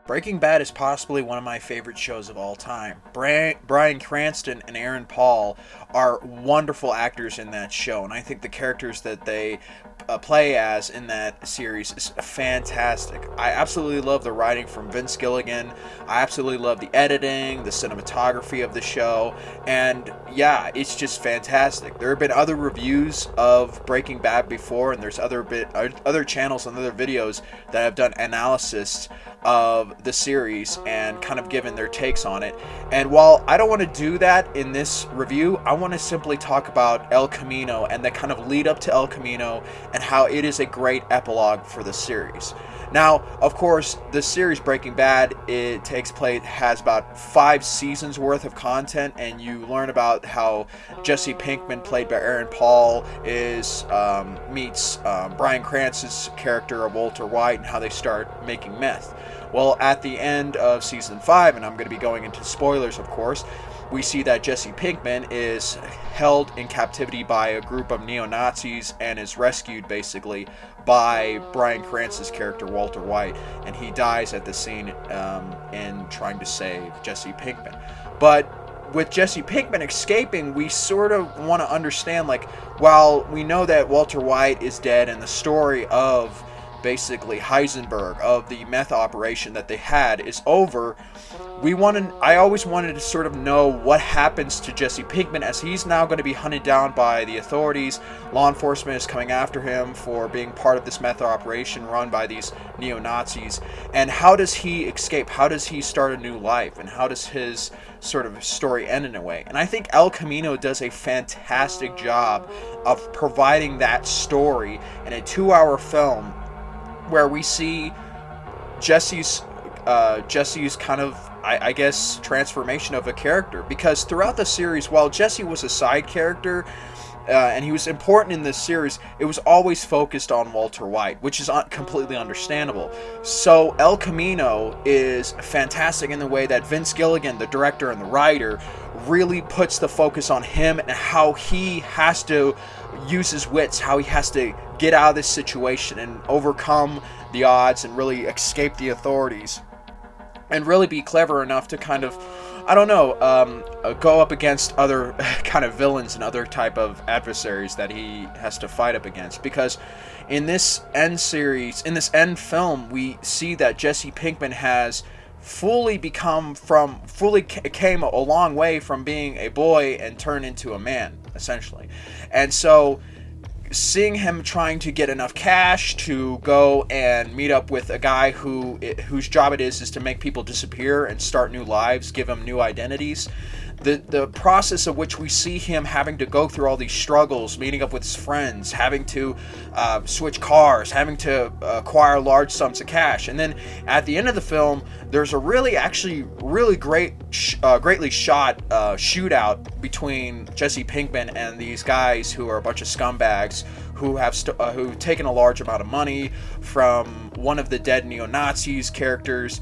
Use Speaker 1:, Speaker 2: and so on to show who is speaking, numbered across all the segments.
Speaker 1: Breaking Bad is possibly one of my favorite shows of all time. Bryan Cranston and Aaron Paul are wonderful actors in that show, and I think the characters that they play as in that series is fantastic. I absolutely love the writing from Vince Gilligan. I absolutely love the editing, the cinematography of the show, and yeah, it's just fantastic. There have been other reviews of Breaking Bad before, and there's other channels and other videos that have done analysis of the series and kind of given their takes on it. And while I don't want to do that in this review, I want to simply talk about El Camino and the kind of lead up to El Camino and how it is a great epilogue for the series. Now, of course, the series Breaking Bad, it takes place, has about 5 seasons worth of content, and you learn about how Jesse Pinkman, played by Aaron Paul, meets Bryan Cranston's character of Walter White, and how they start making meth. Well, at the end of season 5, and I'm going to be going into spoilers, of course, we see that Jesse Pinkman is held in captivity by a group of neo-Nazis and is rescued, basically, by Bryan Cranston's character, Walter White, and he dies at the scene in trying to save Jesse Pinkman. But with Jesse Pinkman escaping, we sort of want to understand, like, while we know that Walter White is dead and the story of basically Heisenberg, of the meth operation that they had, is over, I always wanted to sort of know what happens to Jesse Pinkman, as he's now going to be hunted down by the authorities. Law enforcement is coming after him for being part of this meth operation run by these neo-Nazis. And how does he escape? How does he start a new life? And how does his sort of story end in a way? And I think El Camino does a fantastic job of providing that story in a 2-hour film where we see Jesse's kind of, I guess, transformation of a character. Because throughout the series, while Jesse was a side character, and he was important in this series, it was always focused on Walter White, which is completely understandable. So El Camino is fantastic in the way that Vince Gilligan, the director and the writer, really puts the focus on him and how he has to use his wits, how he has to get out of this situation and overcome the odds and really escape the authorities, and really be clever enough to kind of, I don't know, go up against other kind of villains and other type of adversaries that he has to fight up against. Because in this end film, we see that Jesse Pinkman has came a long way from being a boy and turned into a man, essentially. And so seeing him trying to get enough cash to go and meet up with a guy whose job it is to make people disappear and start new lives, give them new identities. The process of which we see him having to go through all these struggles, meeting up with his friends, having to switch cars, having to acquire large sums of cash. And then at the end of the film, there's a really greatly shot shootout between Jesse Pinkman and these guys who are a bunch of scumbags who've taken a large amount of money from one of the dead neo-Nazis characters'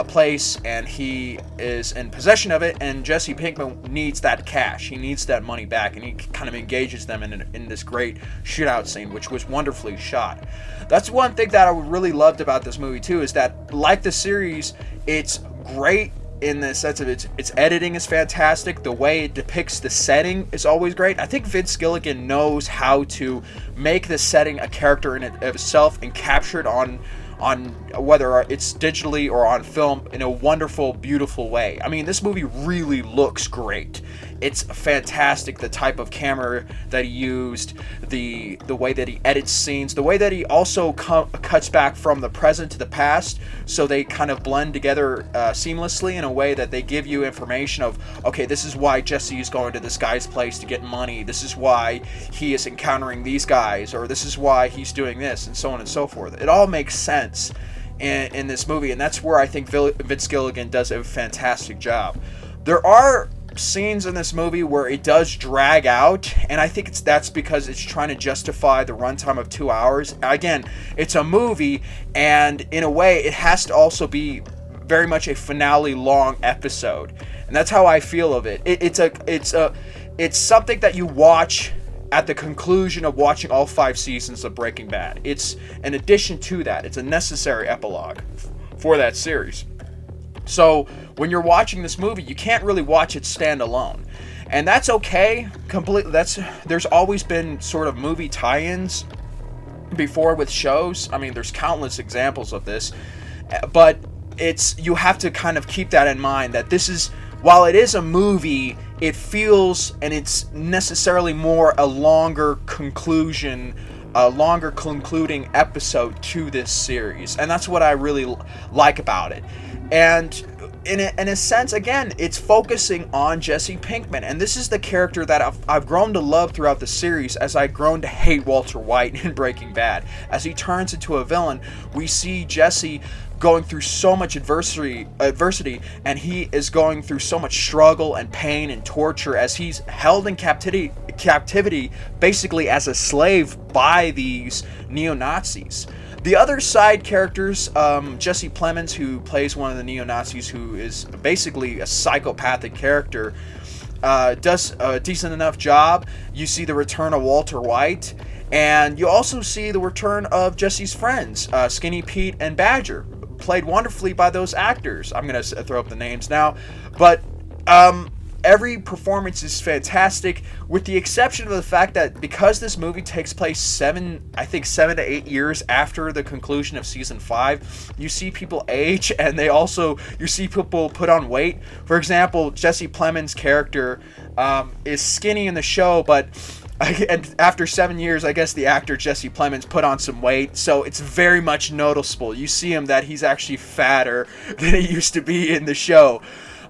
Speaker 1: place, and he is in possession of it, and Jesse Pinkman needs that cash. He needs that money back, and he kind of engages them in this great shootout scene, which was wonderfully shot. That's one thing that I really loved about this movie too, is that, like the series, it's great in the sense of its editing is fantastic. The way it depicts the setting is always great. I think Vince Gilligan knows how to make the setting a character in it of itself and capture it on whether it's digitally or on film in a wonderful, beautiful way. I mean, this movie really looks great. It's fantastic, the type of camera that he used, the way that he edits scenes, the way that he also cuts back from the present to the past, so they kind of blend together seamlessly in a way that they give you information of, okay, this is why Jesse is going to this guy's place to get money, this is why he is encountering these guys, or this is why he's doing this, and so on and so forth. It all makes sense in this movie, and that's where I think Vince Gilligan does a fantastic job. There are scenes in this movie where it does drag out, and I think that's because it's trying to justify the runtime of 2 hours. Again, it's a movie, and in a way, it has to also be very much a finale long episode, and that's how I feel of it. It's something that you watch at the conclusion of watching all 5 seasons of Breaking Bad. It's an addition to that. It's a necessary epilogue for that series. So when you're watching this movie, you can't really watch it stand alone. And that's okay. There's always been sort of movie tie-ins before with shows. I mean, there's countless examples of this. But you have to kind of keep that in mind, that this is, while it is a movie, it feels, and it's necessarily more a longer conclusion, a longer concluding episode to this series. And that's what I really like about it. And in a sense, again, it's focusing on Jesse Pinkman. And this is the character that I've grown to love throughout the series, as I've grown to hate Walter White in Breaking Bad. As he turns into a villain, we see Jesse going through so much adversity, and he is going through so much struggle and pain and torture as he's held in captivity basically as a slave by these neo-Nazis. The other side characters, Jesse Plemons, who plays one of the neo-Nazis, who is basically a psychopathic character, does a decent enough job. You see the return of Walter White, and you also see the return of Jesse's friends, Skinny Pete and Badger, played wonderfully by those actors. I'm going to throw up the names now, but every performance is fantastic, with the exception of the fact that because this movie takes place 7 to 8 years after the conclusion of season 5, you see people age, and you see people put on weight. For example, Jesse Plemons' character is skinny in the show, but after 7 years, I guess the actor Jesse Plemons put on some weight, so it's very much noticeable. You see him that he's actually fatter than he used to be in the show.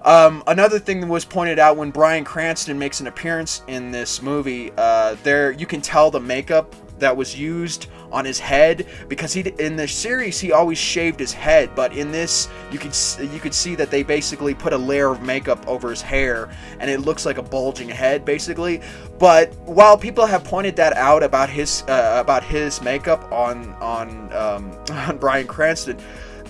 Speaker 1: Another thing that was pointed out when Bryan Cranston makes an appearance in this movie, you can tell the makeup that was used on his head, because in the series he always shaved his head, but in this you could see that they basically put a layer of makeup over his hair, and it looks like a bulging head basically. But while people have pointed that out about his makeup on Bryan Cranston,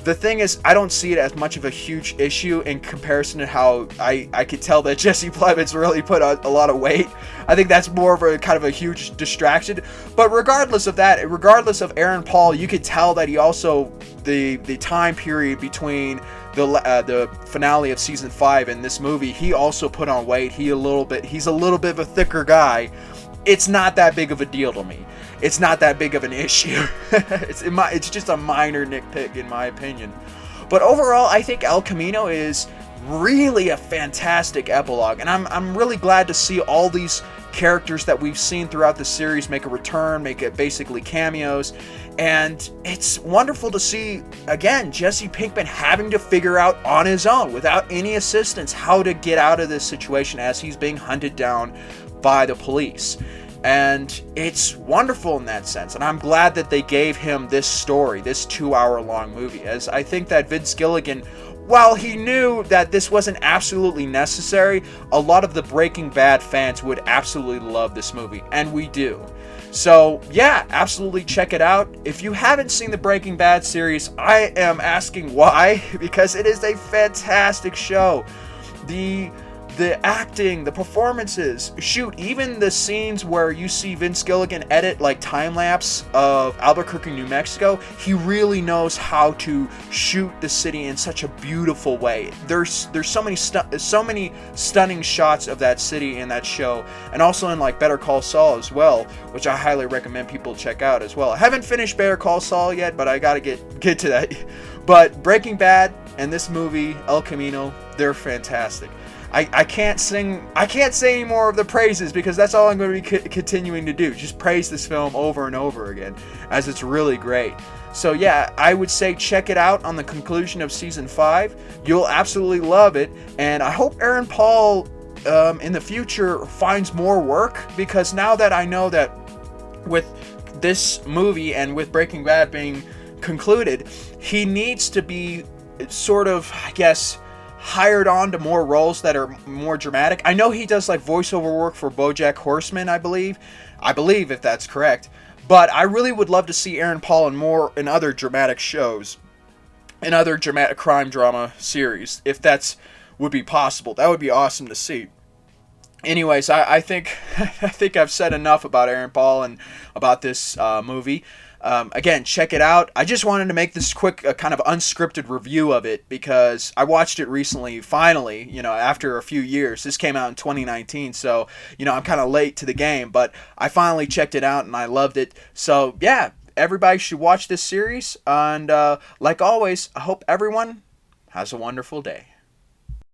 Speaker 1: the thing is, I don't see it as much of a huge issue in comparison to how I could tell that Jesse Plemons really put on a lot of weight. I think that's more of a kind of a huge distraction. But regardless of that, regardless of Aaron Paul, you could tell that he also, the time period between the finale of season 5 and this movie, he also put on weight. He's a little bit of a thicker guy. It's not that big of a deal to me. It's not that big of an issue. It's just a minor nitpick in my opinion. But overall, I think El Camino is really a fantastic epilogue, and I'm really glad to see all these characters that we've seen throughout the series make a return, make it basically cameos. And it's wonderful to see, again, Jesse Pinkman having to figure out on his own, without any assistance, how to get out of this situation as he's being hunted down by the police. And it's wonderful in that sense, and I'm glad that they gave him this story, this 2-hour-long movie, as I think that Vince Gilligan, while he knew that this wasn't absolutely necessary, a lot of the Breaking Bad fans would absolutely love this movie, and we do. So yeah, absolutely check it out. If you haven't seen the Breaking Bad series, I am asking why, because it is a fantastic show. The acting, the performances, shoot, even the scenes where you see Vince Gilligan edit like time-lapse of Albuquerque, New Mexico, he really knows how to shoot the city in such a beautiful way. There's so many stunning shots of that city in that show, and also in like Better Call Saul as well, which I highly recommend people check out as well. I haven't finished Better Call Saul yet, but I gotta get to that. But Breaking Bad and this movie, El Camino, they're fantastic. I can't say any more of the praises, because that's all I'm going to be continuing to do. Just praise this film over and over again, as it's really great. So yeah, I would say check it out on the conclusion of season 5. You'll absolutely love it, and I hope Aaron Paul in the future finds more work, because now that I know that with this movie and with Breaking Bad being concluded, he needs to be sort of, I guess, hired on to more roles that are more dramatic. I know he does like voiceover work for BoJack Horseman, I believe if that's correct. But I really would love to see Aaron Paul in other dramatic shows, in other dramatic crime drama series, if that's would be possible. That would be awesome to see. Anyways, I think I've said enough about Aaron Paul and about this movie. Again, check it out. I just wanted to make this quick kind of unscripted review of it because I watched it recently, finally, after a few years. This came out in 2019, so, I'm kind of late to the game, but I finally checked it out and I loved it. So, yeah, everybody should watch this series. And like always, I hope everyone has a wonderful day.